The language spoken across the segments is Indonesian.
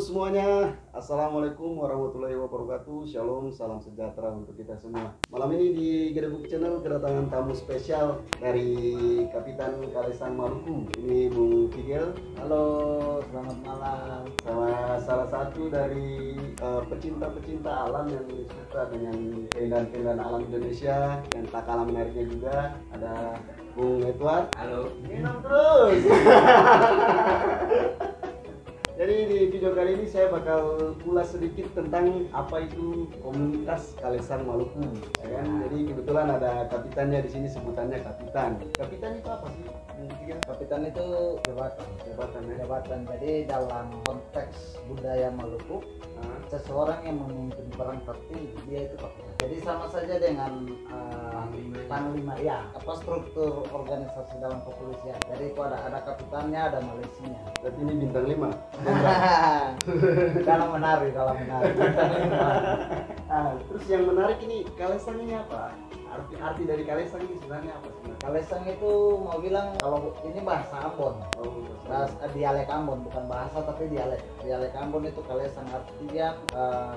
semuanya, Assalamualaikum warahmatullahi wabarakatuh. Shalom, salam sejahtera untuk kita semua. Malam ini di Gedebuk Channel kedatangan tamu spesial dari Kapitan Kalesang Maluku. Ini Bung Figel. Halo, selamat malam. Sama salah satu dari pecinta-pecinta alam yang suka dengan keindahan-keindahan alam Indonesia. Dan tak kalah menariknya juga ada Bung Edward. Halo. Minum terus. Jadi di video kali ini saya bakal ulas sedikit tentang apa itu komunitas Kalesang Maluku, ya kan? Jadi kebetulan ada kapitannya di sini, sebutannya kapitan. Kapitan itu apa sih? Kapitan itu jabatan. Jabatan. Jadi dalam konteks budaya Maluku, seseorang yang memimpin perang tertinggi dia itu kapitan. Jadi sama saja dengan panglima, ya. Apa struktur organisasi dalam kepolisian. Jadi itu ada kapitannya, ada malesinya. Berarti ini bintang 5. Kalau menarik. Terus yang menarik ini Kalesang ini apa? Arti dari Kalesang ini sebenarnya apa sih? Kalesang itu mau bilang kalau ini bahasa Ambon. Dialek Ambon, bukan bahasa tapi dialek Ambon itu Kalesang artinya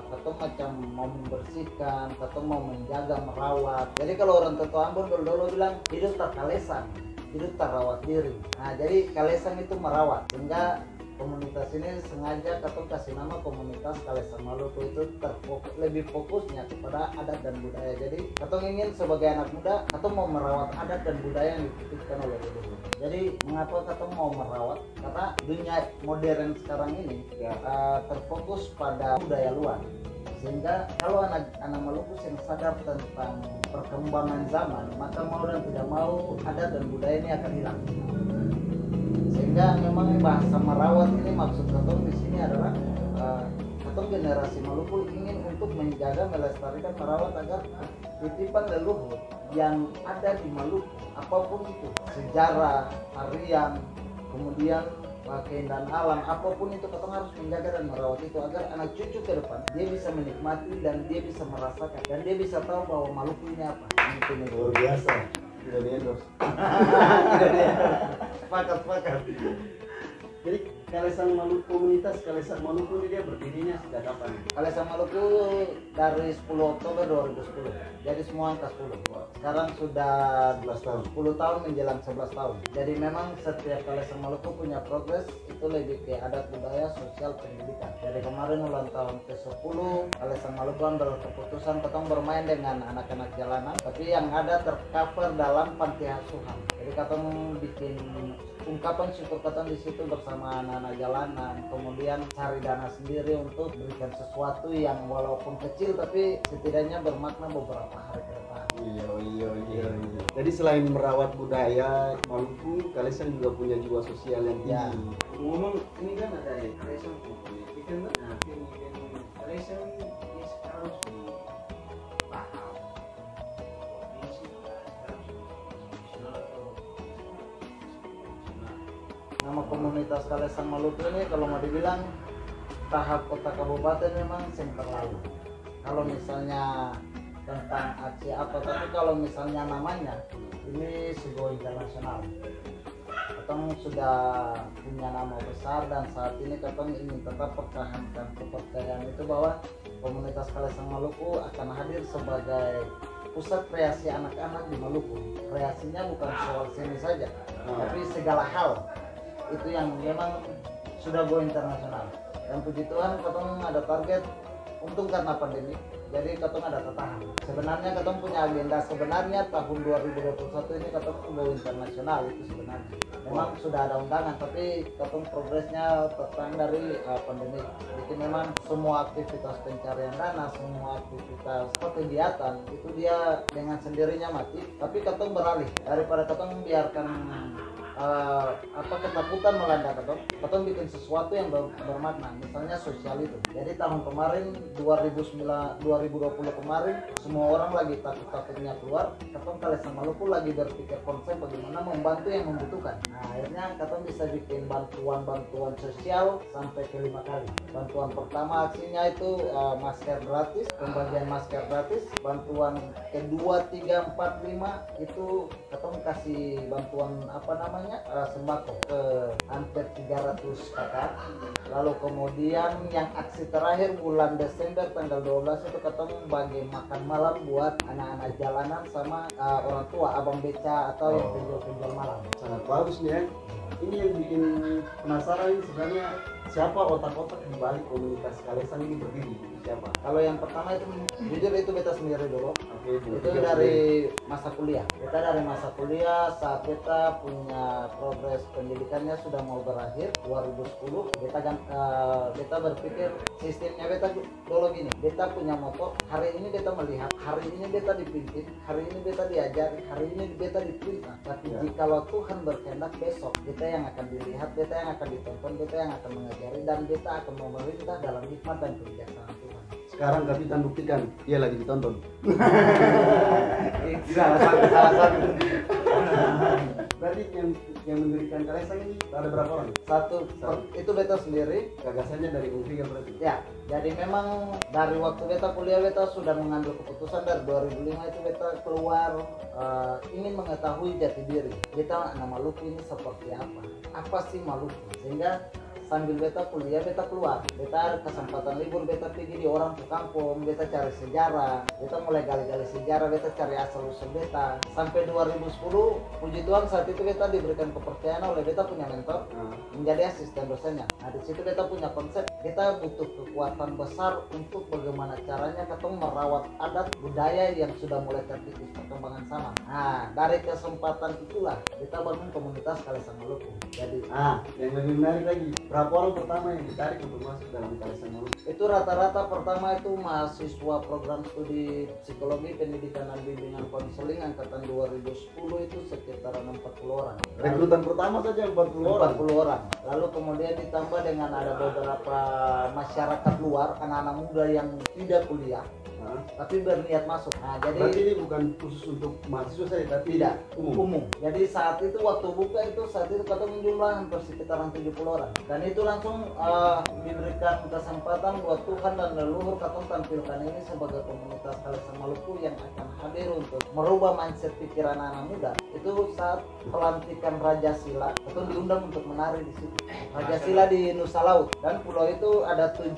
ketemu macam mau membersihkan, ketemu mau menjaga, merawat. Jadi kalau orang tua Ambon dulu bilang hidup tak Kalesang, hidup tak rawat diri. Nah jadi Kalesang itu merawat, sehingga komunitas ini sengaja katong kasih nama komunitas Kalesang Maluku itu lebih fokusnya kepada adat dan budaya. Jadi katong ingin sebagai anak muda katong mau merawat adat dan budaya yang dititipkan oleh leluhur. Jadi mengapa katong mau merawat? Karena dunia modern sekarang ini terfokus pada budaya luar. Sehingga kalau anak Maluku yang sadar tentang perkembangan zaman, maka mau dan tidak mau adat dan budaya ini akan hilang. Sehingga memang bahasa merawat ini maksud katong di sini adalah katong generasi Maluku ingin untuk menjaga, melestarikan, merawat agar titipan leluhur yang ada di Maluku apapun itu, sejarah, harian, kemudian keindahan alam, apapun itu katong harus menjaga dan merawat itu agar anak cucu ke depan dia bisa menikmati dan dia bisa merasakan dan dia bisa tahu bahwa Maluku ini apa. Ini luar biasa. Tidak di-endorse. Sepakat. Jadi Kalesang Maluku, komunitas Kalesang Maluku ini dia berdirinya sejak kapan? Kalesang Maluku dari 10 Oktober 2010. Jadi semua angka 10. Sekarang sudah 11 tahun. 10 tahun menjelang 11 tahun. Jadi memang setiap Kalesang Maluku punya progres itu lebih ke adat budaya, sosial, pendidikan. Jadi kemarin ulang tahun ke-10 Kalesang Maluku ambil keputusan katong bermain dengan anak-anak jalanan, tapi yang ada tercover dalam panti asuhan. Jadi katong bikin ungkapan syukur katong di situ bersama anak-anak jalanan, kemudian cari dana sendiri untuk berikan sesuatu yang walaupun kecil tapi setidaknya bermakna beberapa hari ke depan. Iya. Jadi selain merawat budaya Maluku, Kalesang juga punya jiwa sosial yang tinggi. Ngomong ini kan ada Kalesang politik kan, nah Kalesang ini sekarang sudah paham provinsi sekarang sudah nasional atau nasional. Nama komunitas Kalesang Maluku ini kalau mau dibilang tahap kota kabupaten memang terlalu. Kalau misalnya tentang aksi apa, tapi kalau misalnya namanya ini sebuah internasional. Katong sudah punya nama besar dan saat ini katong ingin tetap pertahankan kepercayaan itu bahwa komunitas Kalesang Maluku akan hadir sebagai pusat kreasi anak-anak di Maluku. Kreasinya bukan soal seni saja, tapi segala hal itu yang memang sudah go internasional. Dan puji Tuhan katong ada target, untung karena pandemi jadi katong ada tertahan. Sebenarnya katong punya agenda sebenarnya tahun 2021 ini katong go internasional itu sebenarnya. Memang sudah ada undangan tapi katong progresnya tertahan dari pandemi. Jadi memang semua aktivitas pencarian dana, semua aktivitas kegiatan itu dia dengan sendirinya mati. Tapi katong beralih daripada katong membiarkan ketakutan melanda katong bikin sesuatu yang bermakna, misalnya sosial itu. Jadi tahun kemarin 2020 kemarin semua orang lagi takut-takutnya keluar, katong Kalesang Maluku lagi berpikir konsep bagaimana membantu yang membutuhkan. Nah akhirnya katong bisa bikin bantuan sosial sampai ke 5 kali. Bantuan pertama aksinya itu masker gratis, pembagian masker gratis. Bantuan kedua, 3, 4, 5 itu katong kasih bantuan sembako ke hampir 300 kakak. Lalu kemudian yang aksi terakhir bulan Desember tanggal 12 itu ketemu bagi makan malam buat anak-anak jalanan sama orang tua, abang beca atau yang penjual malam. Sangat bagus nih ya. Ini yang bikin penasaran sebenarnya siapa otak-otak di balik komunitas Kalesang ini berdiri? Siapa? Kalau yang pertama itu jujur itu beta sendiri dulu. Oke, Itu dari masa kuliah. Kita dari masa kuliah saat kita punya progres pendidikannya sudah mau berakhir 2010. Kita berpikir sistemnya beta dulu gini. Beta punya motor. Hari ini beta melihat, hari ini beta dipimpin, hari ini beta diajari, hari ini beta diperintah. Tapi jikalau Tuhan berkehendak besok kita yang akan dilihat, beta yang akan ditonton, beta yang akan mengajari, dan beta akan memerintah dalam hikmat dan kebijaksanaan Tuhan. Sekarang Kapitan buktikan dia lagi ditonton. Salah satu. Berarti yang mendirikan Kalesang ini ada berapa orang? Satu. Itu beta sendiri. Gagasannya dari Bung Fikar berarti. Ya, jadi memang dari waktu beta kuliah beta sudah mengambil keputusan dari 2005 itu beta keluar ingin mengetahui jati diri. Beta anak Maluku ini seperti apa? Apa sih Maluku? Sehingga sambil beta kuliah beta keluar, beta ada kesempatan libur, beta pergi di orang ke kampung, beta cari sejarah, beta mulai gali-gali sejarah, beta cari asal usul beta. Sampai 2010 puji Tuhan saat itu beta diberikan kepercayaan oleh beta punya mentor menjadi asisten dosennya. Nah di situ beta punya konsep, kita butuh kekuatan besar untuk bagaimana caranya kita merawat adat budaya yang sudah mulai terkikis perkembangan zaman. Nah dari kesempatan itulah kita bangun komunitas Kalesang Maluku. Jadi yang lebih menarik lagi, berapa orang pertama yang ditarik untuk masuk dalam Kalesang Maluku? Itu rata-rata pertama itu mahasiswa program studi psikologi pendidikan dan bimbingan konseling angkatan 2010 itu sekitar 40 orang. Rekrutan pertama saja 40 orang. 40 orang. Lalu kemudian ditambah dengan ada beberapa masyarakat luar, anak-anak muda yang tidak kuliah tapi berniat masuk. Nah, jadi berarti ini bukan khusus untuk mahasiswa saja, tapi tidak umum. Jadi saat itu waktu buka itu saat itu kata menjumlah hampir sekitaran 70 orang. Dan itu langsung diberikan kesempatan buat Tuhan dan leluhur kata tampilkan ini sebagai komunitas Kalesang Maluku yang akan hadir untuk merubah mindset pikiran anak muda. Itu saat pelantikan Raja Sila, atau diundang untuk menari di situ. Raja Sila di Nusa Laut, dan pulau itu ada 7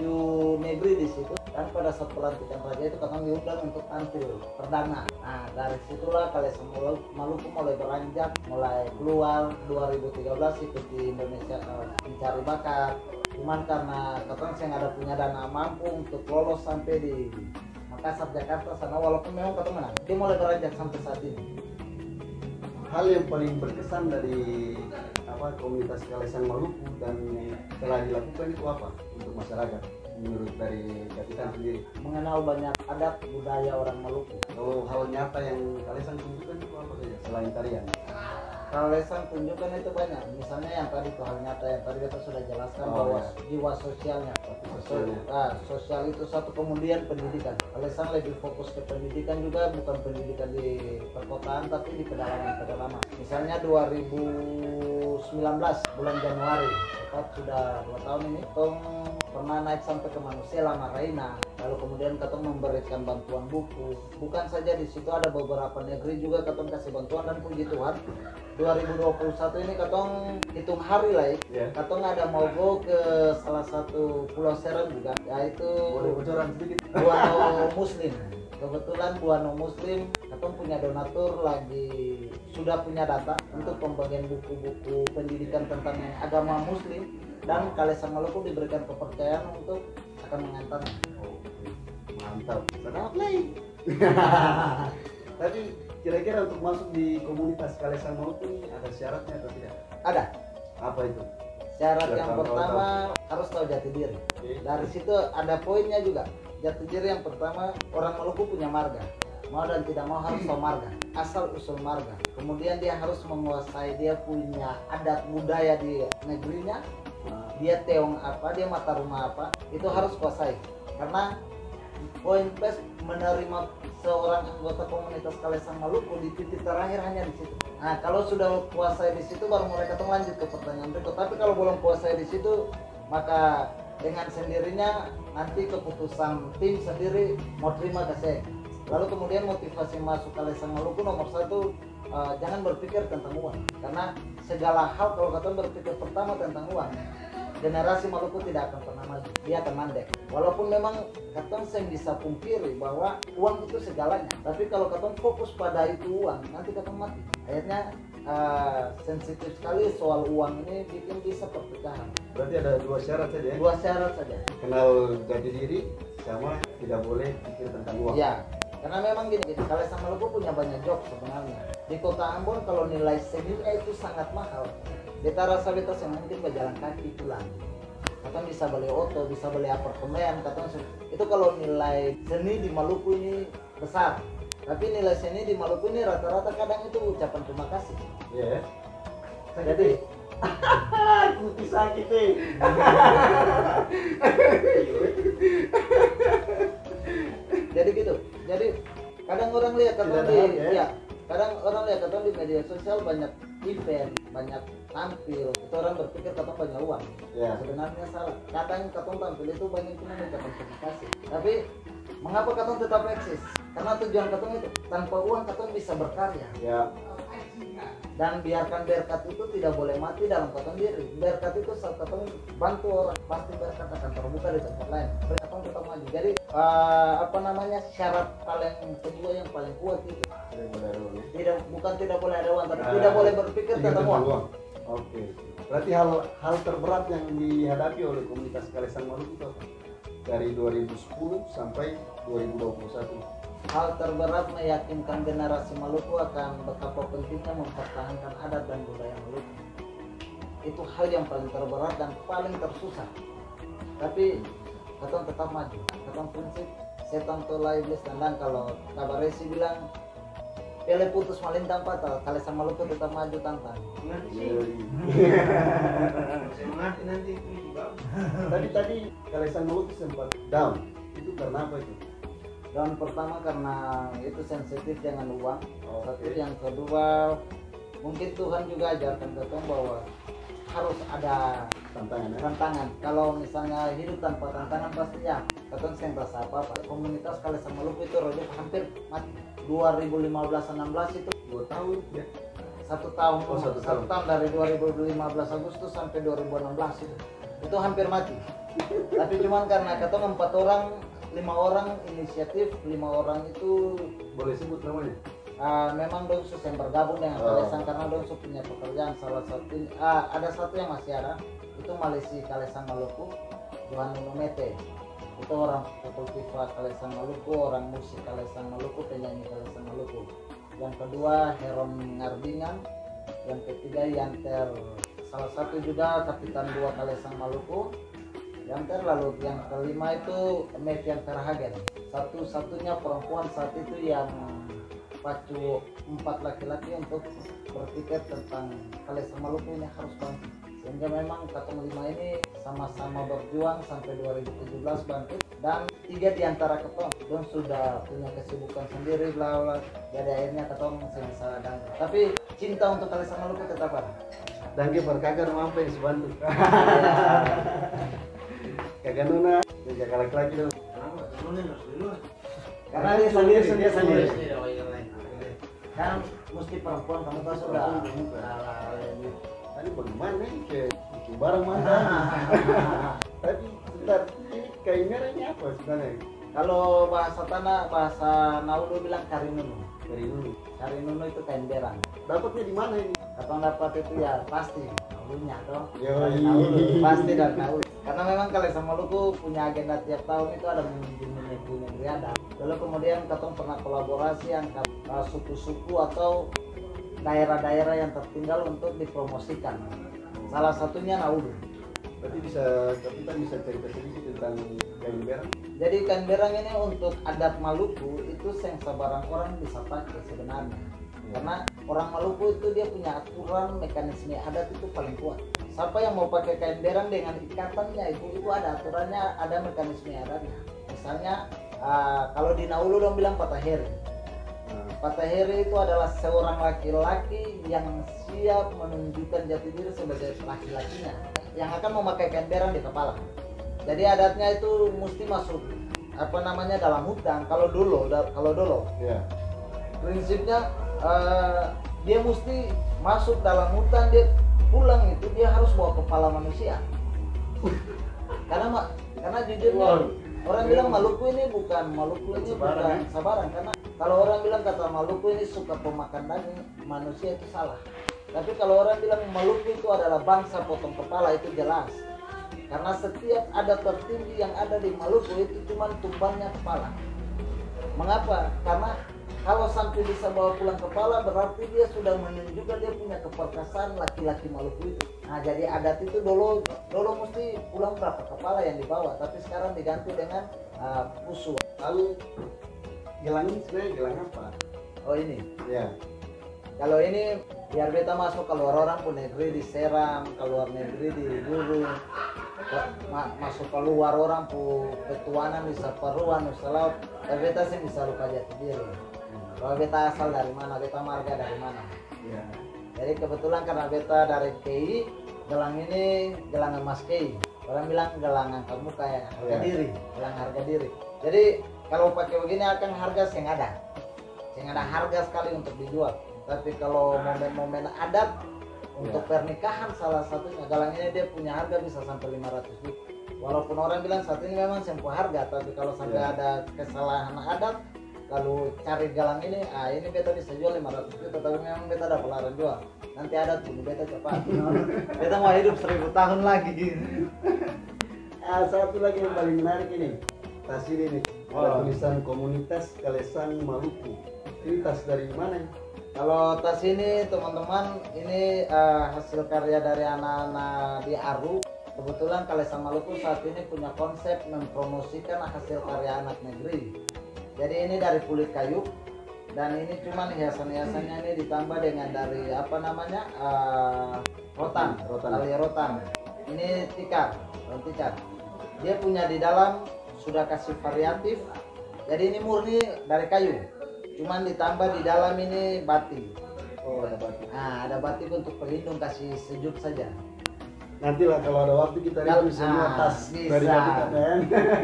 negeri di situ. Dan pada saat pelantikan raja itu kata diundang untuk tampil perdana. Nah dari situlah Kalesang Maluku mulai beranjak, mulai keluar 2013 ikut di Indonesia mencari bakat. Cuman karena katanya saya nggak ada punya dana mampu untuk lolos sampai di Makassar, Jakarta sana, walaupun memang kata menang, dia mulai beranjak sampai saat ini. Hal yang paling berkesan dari komunitas Kalesang Maluku dan telah dilakukan itu apa untuk masyarakat menurut dari Kapitan sendiri? Mengenal banyak adat budaya orang Maluku. Kalau hal nyata yang Kalesang tunjukkan itu apa saja selain tarian? Kalesang tunjukkan itu banyak. Misalnya yang tadi itu hal nyata yang tadi kita sudah jelaskan bahwa jiwa sosialnya. Sosial itu satu, kemudian pendidikan. Kalesang lebih fokus ke pendidikan juga, bukan pendidikan di perkotaan tapi di pedalaman. Misalnya 2019 bulan Januari, tepat sudah 2 tahun ini, Tong pernah naik sampai ke Manusela, Maraina. Lalu kemudian Katong memberikan bantuan buku. Bukan saja di situ, ada beberapa negeri juga Katong kasih bantuan, dan puji Tuhan 2021 ini Katong hitung hari lah ya. Katong ada mau go ke salah satu pulau Seram juga, yaitu Boleh bocoran sedikit? Buano Muslim. Kebetulan Buano Muslim Katong punya donatur lagi sudah punya data untuk pembagian buku-buku pendidikan tentang agama Muslim, dan Kalesang Maluku diberikan kepercayaan untuk akan mengantarnya. Mantap, sedap lagi. Tapi kira-kira untuk masuk di komunitas Kalesang Maluku ini ada syaratnya atau tidak? Ada. Apa itu? Syarat yang pertama harus tahu jati diri. Dari situ ada poinnya juga. Jati diri yang pertama, orang Maluku punya marga. Mau dan tidak mau harus tahu marga, asal usul marga. Kemudian dia harus menguasai, dia punya adat budaya di negerinya. Dia teong apa, dia mata rumah apa, itu harus kuasai. Karena poin plus menerima seorang anggota komunitas Kalesang Maluku di titik terakhir hanya di situ. Nah, kalau sudah kuasai di situ baru mulai kita lanjut ke pertanyaan berikut. Tapi kalau belum kuasai di situ, maka dengan sendirinya nanti keputusan tim sendiri mau terima ke saya. Lalu kemudian motivasi masuk Kalesang Maluku nomor satu, jangan berpikir tentang uang, karena segala hal kalau kalian berpikir pertama tentang uang, generasi Maluku tidak akan pernah maju, dia akan mandek. Walaupun memang kalian saya bisa pungkiri bahwa uang itu segalanya, tapi kalau kalian fokus pada itu uang, nanti kalian mati. Akhirnya sensitif sekali soal uang ini, bikin bisa perpecahan. Berarti ada dua syarat saja ya? Dua syarat saja. Kenal jati diri sama tidak boleh pikir tentang uang. Ya, karena memang gini, Kalesang Maluku punya banyak job sebenarnya. Di kota Ambon kalau nilai seninya itu sangat mahal. Beta rasa beta yang mungkin berjalan kaki pulang. Kata bisa beli auto, bisa beli apartemen, kata itu kalau nilai seni di Maluku ini besar. Tapi nilai seni di Maluku ini rata-rata kadang itu ucapan terima kasih. Iya. Jadi aku sakit nih. Jadi gitu. Jadi kadang orang lihat kata di ya, kadang orang lihat kata di media sosial banyak event, banyak tampil. Itu orang berpikir kata banyak uang. Ya. Sebenarnya salah. Kadang kata tampil itu banyak cuma ucapan terima kasih. Tapi mengapa kata tetap eksis? Karena tujuan kata itu tanpa uang kata bisa berkarya. Ya. Dan biarkan berkat itu tidak boleh mati dalam kata diri. Berkat itu saat kata bantu orang, pasti berkat akan terbuka di tempat lain. Berkat tetap maju. Jadi syarat paling kedua yang paling kuat itu Tidak boleh ada uang. tidak, bukan tidak boleh ada uang, tapi tidak boleh berpikir tentang uang. Oke. Berarti hal terberat yang dihadapi oleh komunitas Kalesang Maluku itu apa? Dari 2010 sampai 2021. Hal terberat meyakinkan generasi Maluku akan betapa pentingnya mempertahankan adat dan budaya Maluku. Itu hal yang paling terberat dan paling tersusah. Tapi katong tetap maju. Katong prinsip setan tolak iblis tandang. Kalau Kabaresi bilang Pele putus malintang patah, Kalesang Maluku tetap maju tantang. Ngerti sih. Saya mengerti nanti itu bagus. Tadi Kalesang Maluku sempat down. Itu karena apa itu? Dan pertama karena itu sensitif dengan uang. Satu, Oke. yang kedua mungkin Tuhan juga ajarkan katong bahwa harus ada tantangan. Kalau misalnya hidup tanpa tantangan pasti ya katong saya merasa apa-apa. Komunitas Kalesang Maluku itu rojok hampir mati. 2015-16 itu 2 tahun ya. satu tahun, Oh, satu satu tahun. tahun dari 2015 Agustus sampai 2016 itu hampir mati. Tapi cuman karena katong 4 orang, 5 orang inisiatif, 5 orang itu Boleh sebut namanya? memang Donsus yang bergabung dengan Oh. Kalesang karena Donsus punya pekerjaan. Salah satu ada satu yang masih ada, itu Malaysia Kalesang Maluku, Johan Numete. Itu orang fotografer Kalesang Maluku, orang musik Kalesang Maluku, penyanyi Kalesang Maluku. Yang kedua Heron Ngarbingan, yang ketiga Yanter, salah satu juga kapitan 2 Kalesang Maluku. Yanter, lalu yang kelima itu Mevian Verhagen, satu-satunya perempuan saat itu yang pacu 4 laki-laki untuk berpikir tentang Kalesang Maluku ini harus bangkit. Sehingga memang katong 5 ini sama-sama berjuang sampai 2017 bangkit, dan 3 diantara ketong don sudah punya kesibukan sendiri bla bla. Jadi akhirnya ketong bisa dan tapi cinta untuk Kalesang Maluku tetap ada. Dan dia berkagar mampu yang sebantu. Ya. Kagak nuna, jaga laki-laki dong. Kenapa? Temenin harus duluan. Karena dia sendiri. Tidak mau yang lain. Kan mesti perempuan kamu kan sudah. Tadi bagaimana nih kayak bikin barang mana? Tapi sebentar, ini kain merah ini apa sebenarnya? Kalau bahasa tanah, bahasa Naulu bilang karinunu. Dari dulu. Karinunu itu kain berang. Dapatnya di mana ini? Atau dapat itu ya pasti Naulunya toh. Yoi. Naulu pasti dan Naulu. Karena memang Kalesang Maluku punya agenda tiap tahun itu ada mengunjungi negeri adat. Lalu kemudian katong pernah kolaborasi angkat suku-suku atau daerah-daerah yang tertinggal untuk dipromosikan. Salah satunya Naulu. Berarti kapitan bisa cerita sedikit tentang kain berang? Jadi kain berang ini untuk adat Maluku itu yang sabarang orang bisa pakai sebenarnya. Karena orang Maluku itu dia punya aturan mekanisme adat itu paling kuat. Siapa yang mau pakai kain berang dengan ikatannya itu ada aturannya, ada mekanisme adatnya. Misalnya kalau di Naulu dong bilang pataheri. Pataheri itu adalah seorang laki-laki yang siap menunjukkan jati diri sebagai laki-lakinya yang akan memakai kain berang di kepala. Jadi adatnya itu mesti masuk apa namanya dalam hutan. Kalau dulu Ya. prinsipnya dia mesti masuk dalam hutan, dia pulang itu dia harus bawa kepala manusia. Karena jujurnya orang bilang Maluku ini bukan sabaran, karena kalau orang bilang kata Maluku ini suka pemakan daging manusia itu salah. Tapi kalau orang bilang Maluku itu adalah bangsa potong kepala itu jelas. Karena setiap adat tertinggi yang ada di Maluku itu cuma tumbangnya kepala. Mengapa? Karena kalau sampai bisa bawa pulang kepala berarti dia sudah menunjukkan dia punya keperkasaan laki-laki Maluku itu. Nah jadi adat itu dulu mesti pulang berapa kepala yang dibawa, tapi sekarang diganti dengan pusu. Lalu gelang ini sebenarnya gelang apa? Oh ini. Ya. Kalau ini biar beta masuk keluar orang pun negeri diserang, keluar negeri diguru, masuk keluar orang pu petuanan bisa peruan usaha, tapi beta sih bisa luka jati diri. Kalau beta asal dari mana, beta marga dari mana. Ya. Jadi kebetulan karena beta dari KI, gelang ini gelang emas KI. Orang bilang gelang angkat muka ya, harga diri, gelang harga diri. Jadi kalau pakai begini akan harga yang ada harga sekali untuk dijual. Tapi kalau momen-momen adat untuk pernikahan salah satunya gelang ini dia punya harga bisa sampai 500 juta. Walaupun orang bilang saat ini memang sempo harga, tapi kalau sampai ada kesalahan adat lalu cari gelang ini, ini beta bisa jual 500 juta, tapi memang beta ada pelarang jual. Nanti adat bunuh beta cepat. Beta mau hidup 1000 tahun lagi. Satu lagi yang paling menarik ini, tas ini nih. Ada tulisan komunitas Kalesang Maluku. Ini tas dari mana? Kalau tas ini teman-teman ini hasil karya dari anak-anak di Aru. Kebetulan Kalesang Maluku saat ini punya konsep mempromosikan hasil karya anak negeri. Jadi ini dari kulit kayu dan ini cuman hiasan-hiasannya ini ditambah dengan dari apa namanya rotan. Tali rotan. Ini tikar. Dia punya di dalam sudah kasih variatif. Jadi ini murni dari kayu. Cuman ditambah di dalam ini batik. Oh, ada batik. Nah, ada batik untuk pelindung, kasih sejuk saja. Nantilah kalau ada waktu kita review semua tas bisa. dari Kapitan ya.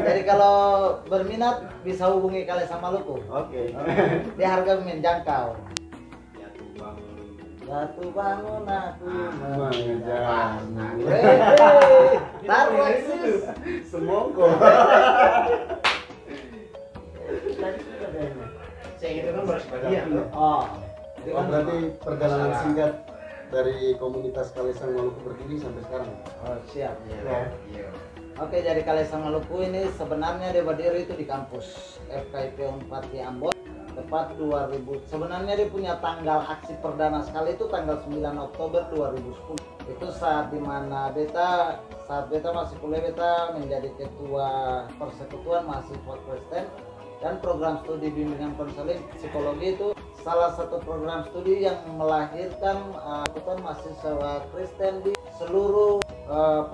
Jadi kalau berminat bisa hubungi Kalesang Maluku. Oke. Dia harga menjangkau. Jatuh bangun. Jatuh bangun aku Mengejar. taruh eksis. Semongko. Saya itu kan bersebagian. Oh, Berarti perjalanan singkat dari komunitas Kalesang Maluku berdiri sampai sekarang. oh siap. Iya. Oke, jadi Kalesang Maluku ini sebenarnya dia berdiri itu di kampus FKIP Unpad di Ambon. Tepat 2000. Sebenarnya dia punya tanggal aksi perdana sekali itu tanggal 9 Oktober 2010. Itu saat dimana beta masih kuliah, beta menjadi ketua persekutuan mahasiswa Kristen dan program studi bimbingan konseling psikologi itu salah satu program studi yang melahirkan mahasiswa Kristen di seluruh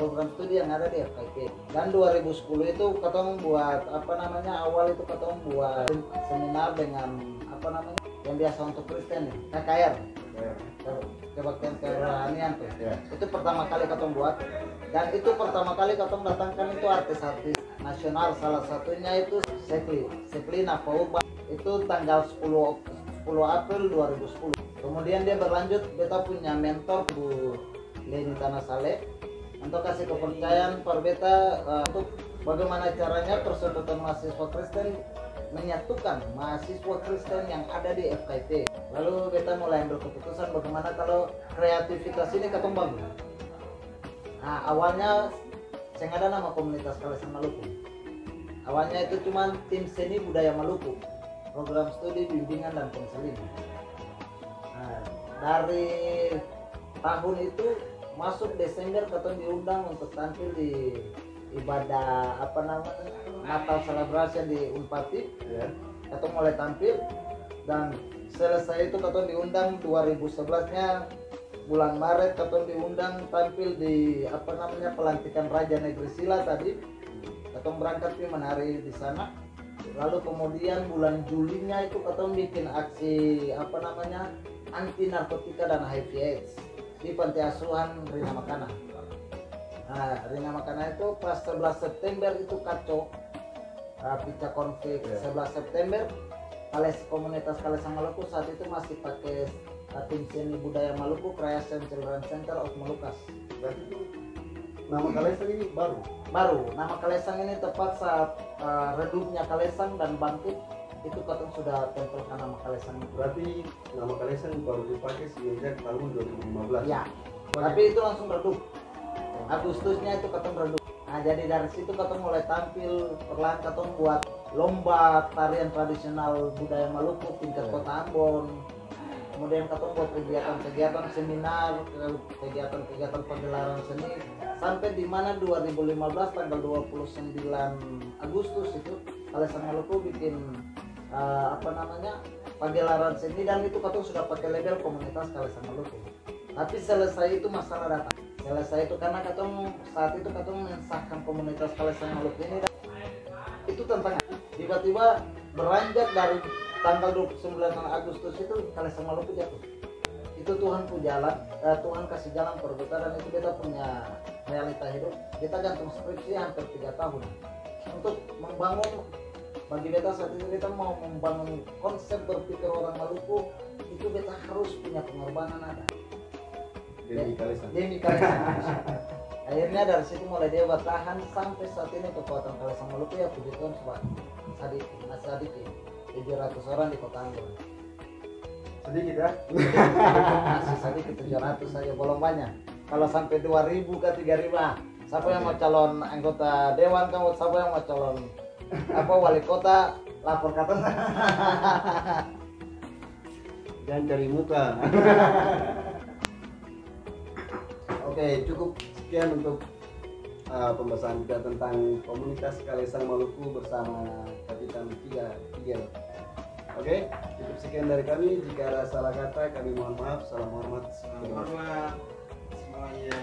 program studi yang ada di FKIP. Dan 2010 itu ketemu buat awal itu ketemu buat seminar dengan yang biasa untuk Kristen nih, KKR. Kebaktian kerohanian tuh. Itu pertama kali ketemu buat, dan itu pertama kali ketemu datangkan itu artis-artis nasional, salah satunya itu Sekli Napauba. Itu tanggal 10 April 2010. Kemudian dia berlanjut, beta punya mentor Bu Leni Tanah Saleh untuk kasih kepercayaan per beta untuk bagaimana caranya persekutuan mahasiswa Kristen menyatukan mahasiswa Kristen yang ada di FKIP. Lalu beta mulai ambil keputusan bagaimana kalau kreativitas ini ketembang. Nah, awalnya saya nggak ada nama komunitas Kalesang Maluku. Awalnya itu cuma tim seni budaya Maluku, program studi bimbingan dan konseling. Nah, dari tahun itu masuk Desember kita diundang untuk tampil di ibadah Natal celebration di Unpati. Kita mulai tampil dan selesai itu kita diundang 2011-nya bulan Maret kita diundang tampil di pelantikan Raja Negeri Sila tadi. Kita berangkat menari di sana. Lalu kemudian bulan Julinya itu kita bikin aksi anti narkotika dan HIV/AIDS di panti asuhan Rina Makana. Nah, Rina Makana itu pas 11 September itu kacau. Pica konflik Ya. 11 September. Komunitas Kalesang Maluku saat itu masih pakai tim seni budaya Maluku Creation Children Center of Malukas. Berarti itu nama Kalesang ini Baru nama Kalesang ini tepat saat redupnya Kalesang dan bangkit itu katong sudah tempelkan nama Kalesang. berarti nama Kalesang baru dipakai semenjak tahun 2015. Ya, tapi itu langsung redup. Agustusnya itu katong redup. Nah, jadi dari situ katong mulai tampil, perlahan katong buat lomba tarian tradisional budaya Maluku tingkat Ya. Kota Ambon. Kemudian katong buat kegiatan-kegiatan seminar, kegiatan-kegiatan pagelaran seni sampai di mana 2015 tanggal 29 Agustus itu Kalesang Maluku bikin pagelaran seni dan itu katong sudah pakai label komunitas Kalesang Maluku. Tapi selesai itu masalah data. Selesai itu karena katong saat itu katong mensahkan komunitas Kalesang Maluku ini dan itu tantangan. Tiba-tiba beranjak dari tanggal 29 Agustus itu Kalesang Maluku jatuh. Itu Tuhan Tuhan kasih jalan perbeta dan itu kita punya realita hidup. Kita gantung skripsi hampir 3 tahun untuk membangun. Bagi beta saat itu kita mau membangun konsep berpikir orang Maluku itu beta harus punya pengorbanan ada. Demi Kalesang. Demi Kalesang. Akhirnya dari situ mulai dia bertahan sampai saat ini kekuatan Kalesang Maluku ya puji Tuhan masih sedikit 700 orang di Kota Ambon. Sedikit ya. Masih sedikit 700 saja belum banyak. Kalau sampai 2000 ke 3000 siapa yang mau calon anggota dewan kamu, siapa yang mau calon wali kota lapor kata. Jangan cari muka. Oke, cukup sekian untuk pembahasan kita tentang komunitas Kalesang Maluku bersama Kapitan Figel. Oke, cukup sekian dari kami. Jika ada salah kata, kami mohon maaf. Salam hormat. Salam hormat semuanya.